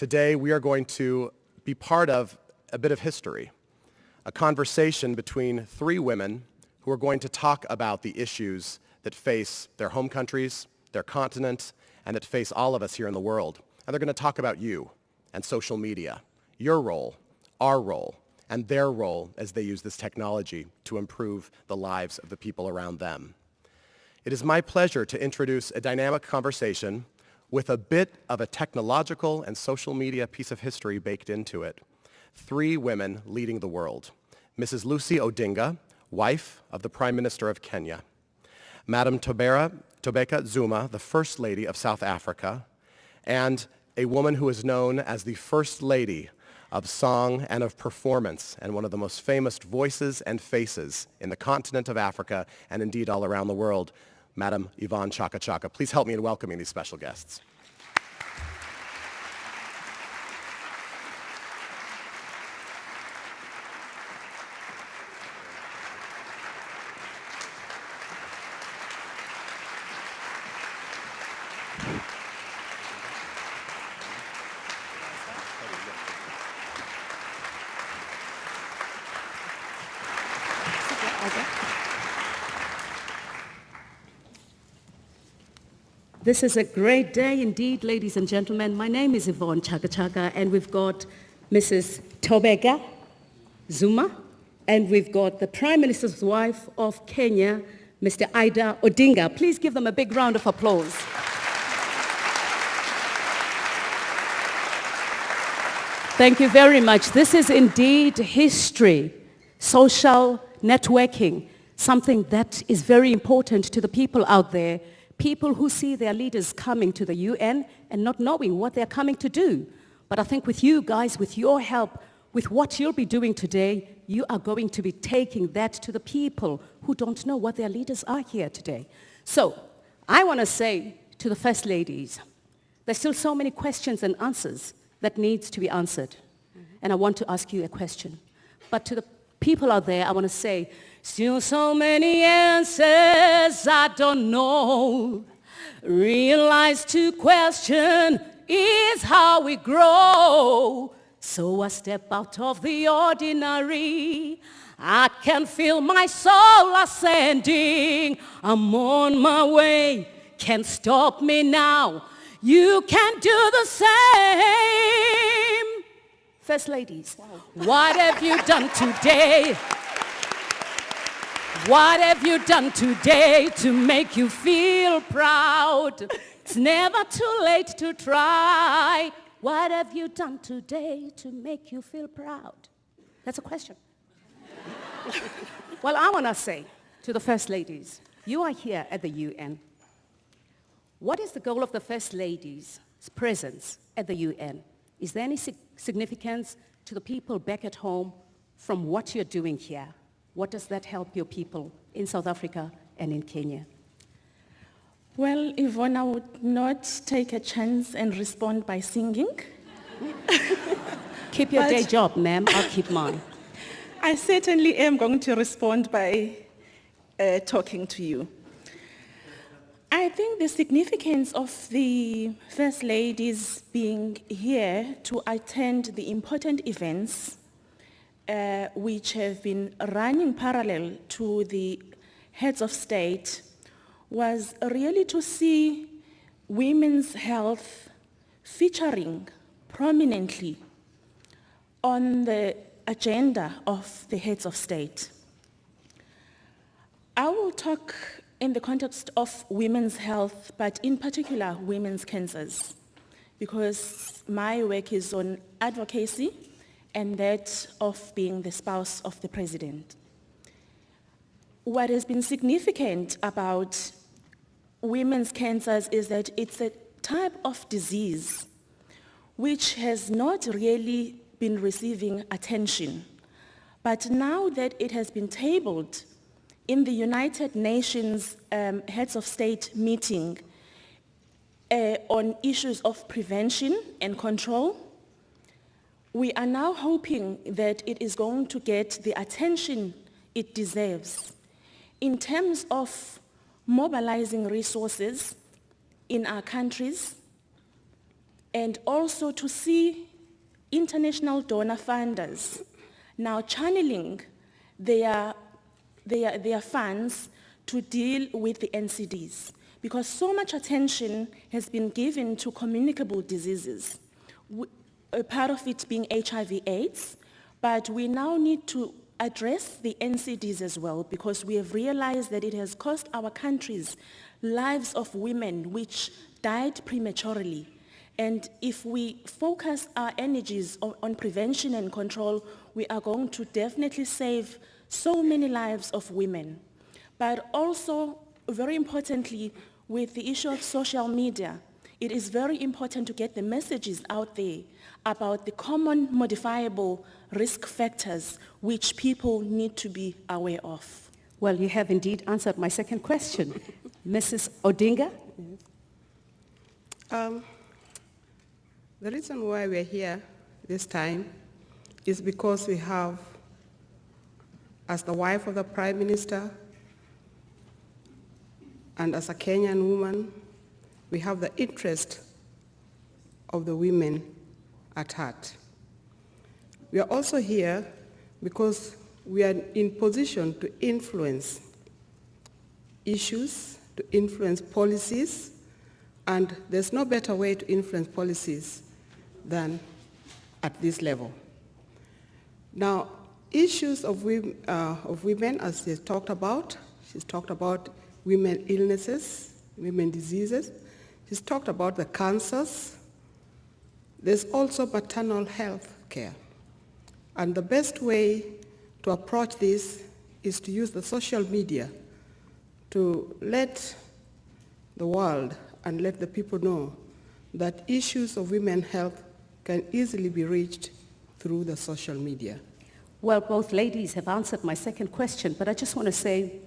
Today we are going to be part of a bit of history, a conversation between three women who are going to talk about the issues that face their home countries, their continent, and that face all of us here in the world. And they're going to talk about you and social media, your role, our role, and their role as they use this technology to improve the lives of the people around them. It is my pleasure to introduce a dynamic conversation with a bit of a technological and social media piece of history baked into it. Three women leading the world. Mrs. Lucy Odinga, wife of the Prime Minister of Kenya. Madam Tobeka Zuma, the First Lady of South Africa, and a woman who is known as the First Lady of Song and of Performance, and one of the most famous voices and faces in the continent of Africa, and indeed all around the world, Madam Yvonne Chaka Chaka. Please help me in welcoming these special guests. This is a great day indeed, ladies and gentlemen. My name is Yvonne Chaka Chaka, and we've got Mrs. Tobeka Zuma, and we've got the Prime Minister's wife of Kenya, Mr. Ida Odinga. Please give them a big round of applause. Thank you very much. This is indeed history, social networking, something that is very important to the people out there. People who see their leaders coming to the UN and not knowing what they're coming to do. But I think with you guys, with your help, with what you'll be doing today, you are going to be taking that to the people who don't know what their leaders are here today. So I want to say to the First Ladies, there's still so many questions and answers that needs to be answered. And I want to ask you a question. But to the people out there, I want to say, still so many answers I don't know. Realize to question is how we grow. So I step out of the ordinary. I can feel my soul ascending. I'm on my way. Can't stop me now. You can do the same. First Ladies, wow. What have you done today? What have you done today to make you feel proud? It's never too late to try. What have you done today to make you feel proud? That's a question. Well, I want to say to the First Ladies, you are here at the UN. What is the goal of the First Ladies' presence at the UN? Is there any significance to the people back at home from what you're doing here? What does that help your people in South Africa and in Kenya? Well, Yvonne, I would not take a chance and respond by singing. Keep your day job, ma'am. I'll keep mine. I certainly am going to respond by talking to you. I think the significance of the First Ladies being here to attend the important events which have been running parallel to the heads of state was really to see women's health featuring prominently on the agenda of the heads of state. I will talk in the context of women's health, but in particular women's cancers, because my work is on advocacy and that of being the spouse of the president. What has been significant about women's cancers is that it's a type of disease which has not really been receiving attention. But now that it has been tabled in the United Nations Heads of State meeting on issues of prevention and control, we are now hoping that it is going to get the attention it deserves in terms of mobilizing resources in our countries and also to see international donor funders now channeling their funds to deal with the NCDs, because so much attention has been given to communicable diseases, a part of it being HIV/AIDS, but we now need to address the NCDs as well, because we have realized that it has cost our countries lives of women which died prematurely. And if we focus our energies on prevention and control, we are going to definitely save so many lives of women. But also, very importantly, with the issue of social media, it is very important to get the messages out there about the common modifiable risk factors which people need to be aware of. Well, you have indeed answered my second question. Mrs. Odinga? The reason why we're here this time is because we have, as the wife of the Prime Minister and as a Kenyan woman, we have the interest of the women at heart. We are also here because we are in position to influence issues, to influence policies, and there's no better way to influence policies than at this level. Now, issues of women, as she's talked about women illnesses, women diseases. She's talked about the cancers. There's also maternal health care. And the best way to approach this is to use the social media to let the world and let the people know that issues of women's health can easily be reached through the social media. Well, both ladies have answered my second question, but I just want to say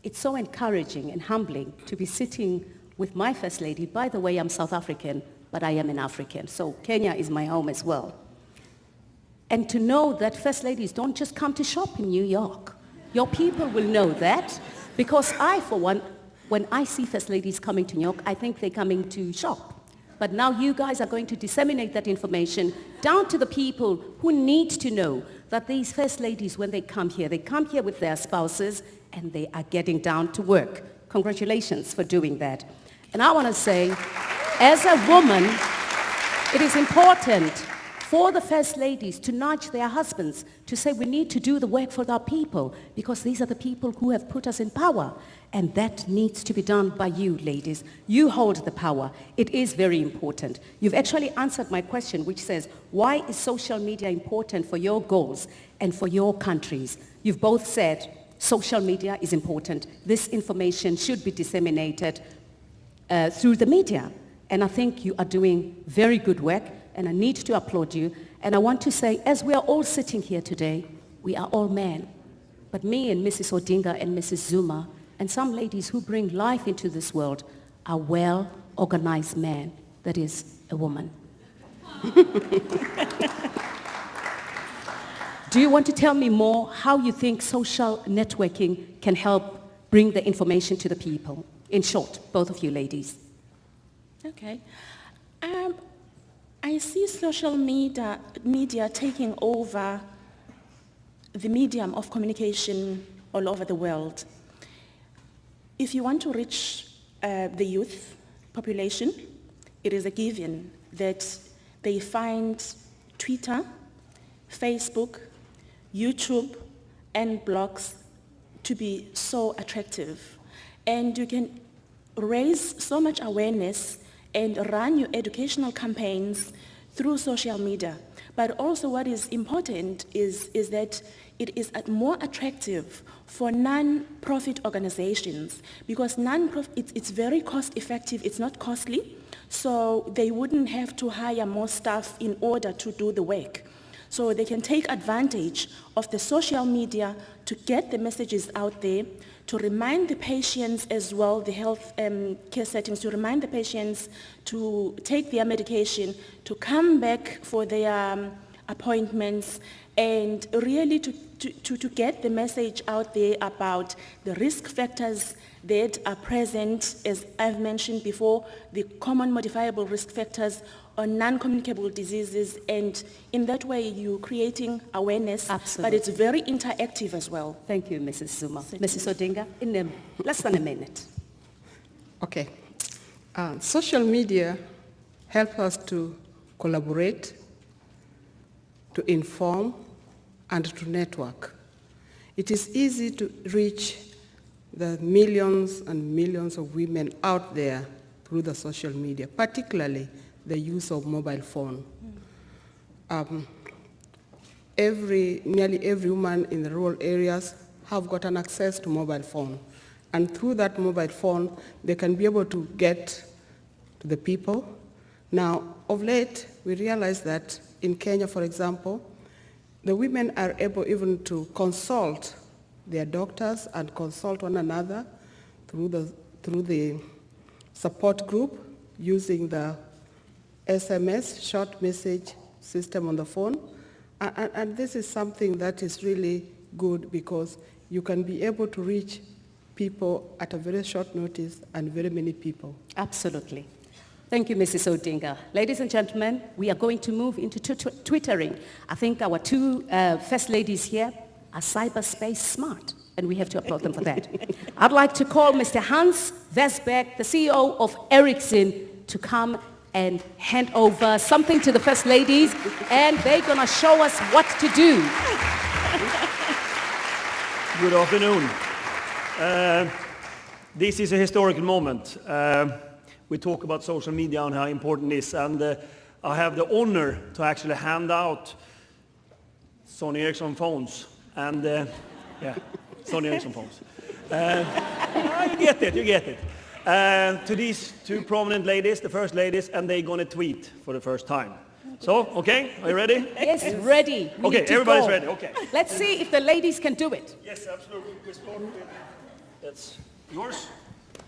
it's so encouraging and humbling to be sitting with my First Lady. By the way, I'm South African, but I am an African, so Kenya is my home as well. And to know that First Ladies don't just come to shop in New York. Your people will know that, because I, for one, when I see First Ladies coming to New York, I think they're coming to shop. But now you guys are going to disseminate that information down to the people who need to know that these First Ladies, when they come here with their spouses and they are getting down to work. Congratulations for doing that. And I want to say, as a woman, it is important for the First Ladies to nudge their husbands to say we need to do the work for our people, because these are the people who have put us in power. And that needs to be done by you, ladies. You hold the power. It is very important. You've actually answered my question, which says, why is social media important for your goals and for your countries? You've both said social media is important. This information should be disseminated through the media. And I think you are doing very good work, and I need to applaud you. And I want to say, as we are all sitting here today, we are all men. But me and Mrs. Odinga and Mrs. Zuma and some ladies who bring life into this world are well-organized men. That is, a woman. Do you want to tell me more how you think social networking can help bring the information to the people? In short, both of you ladies. Okay. I see social media taking over the medium of communication all over the world. If you want to reach the youth population, it is a given that they find Twitter, Facebook, YouTube, and blogs to be so attractive. And you can raise so much awareness and run your educational campaigns through social media. But also what is important is that it is more attractive for non-profit organizations, because non-profit, it's very cost effective, it's not costly, so they wouldn't have to hire more staff in order to do the work. So they can take advantage of the social media to get the messages out there, to remind the patients as well, the health care settings, to remind the patients to take their medication, to come back for their appointments, and really to get the message out there about the risk factors that are present, as I've mentioned before, the common modifiable risk factors on non-communicable diseases, and in that way you're creating awareness. Absolutely. But it's very interactive as well. Thank you, Mrs. Zuma. Mrs. Odinga, in less than a minute. Okay. Social media help us to collaborate, to inform, and to network. It is easy to reach the millions and millions of women out there through the social media, particularly the use of mobile phone. Nearly every woman in the rural areas have gotten access to mobile phone. And through that mobile phone, they can be able to get to the people. Now, of late, we realize that in Kenya, for example, the women are able even to consult their doctors and consult one another through the support group using the SMS, short message system on the phone. And this is something that is really good because you can be able to reach people at a very short notice and very many people. Absolutely. Thank you, Mrs. Odinga. Ladies and gentlemen, we are going to move into Twittering. I think our two first ladies here are cyberspace smart, and we have to applaud them for that. I'd like to call Mr. Hans Vesberg, the CEO of Ericsson, to come and hand over something to the first ladies, and they're going to show us what to do. Good afternoon. This is a historical moment. We talk about social media and how important it is, and I have the honor to actually hand out Sony Ericsson phones, and yeah, Sony Ericsson phones. You get it. To these two prominent ladies, the first ladies, and they're going to tweet for the first time. So, okay, are you ready? Yes, ready. We Okay, need to everybody's go. ready, okay. Let's see if the ladies can do it. Yes, absolutely. We start with, that's yours.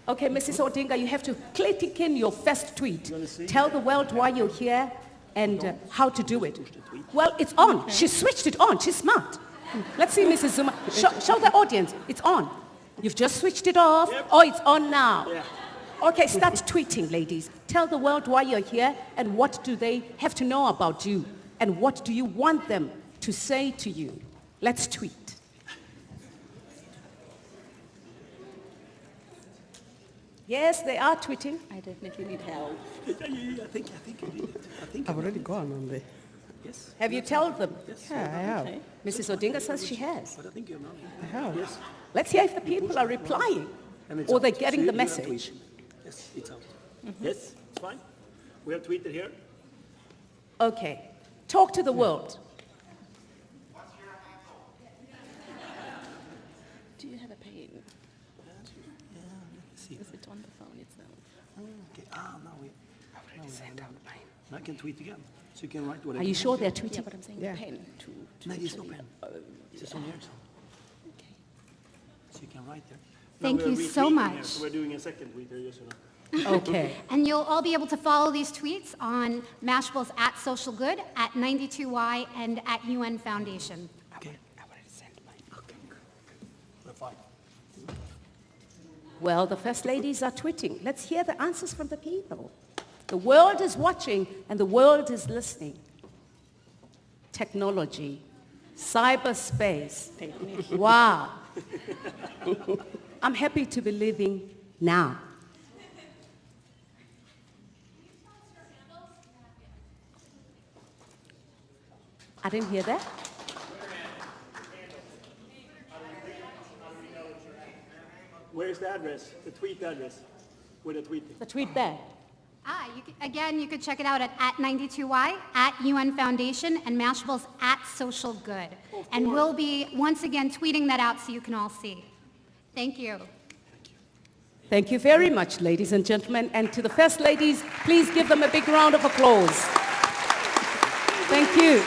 Okay, Mrs. Odinga, you have to click in your first tweet. Tell the world why you're here and how to do it. Well, it's on. She switched it on. She's smart. Let's see, Mrs. Zuma. Show the audience. It's on. You've just switched it off. Yep. Oh, it's on now. Yeah. Okay, start tweeting, ladies. Tell the world why you're here and what do they have to know about you and what do you want them to say to you. Let's tweet. Yes, they are tweeting. I definitely need help. I think you did it. I think I've already gone on there. yes. Have you told them? Yeah, I have. Mrs. Odinga says she has. But I think you're not. I have. Yes. Let's hear if the people are replying or they're getting the message. Yes, it's out. Yes, it's fine. We have tweeted here. Okay, talk to the world. Do you have a pen? See. Is it on the phone itself? Okay. Now we sent out mine. I can tweet again, so you can write whatever. Are you sure they're Yeah, tweeting? but I'm saying Yeah. the pen to No, there's no actually- pen. It's just on Ericsson. Okay. So you can write there. Thank Now we're you so retweeting much. Here, so we're doing a second tweet here, yes or no? Okay. And you'll all be able to follow these tweets on Mashable's @SocialGood, @92Y, and @UN Foundation. Okay. I already sent mine. Okay. We're fine. Well, the first ladies are tweeting. Let's hear the answers from the people. The world is watching and the world is listening. Technology, cyberspace. Wow. I'm happy to be living now. I didn't hear that. Where is the address? The tweet address. Where the tweeting. The tweet there. You could check it out at @92Y, @UN Foundation, and Mashable's @SocialGood. And we'll be, once again, tweeting that out so you can all see. Thank you. Thank you very much, ladies and gentlemen. And to the first ladies, please give them a big round of applause. Thank you.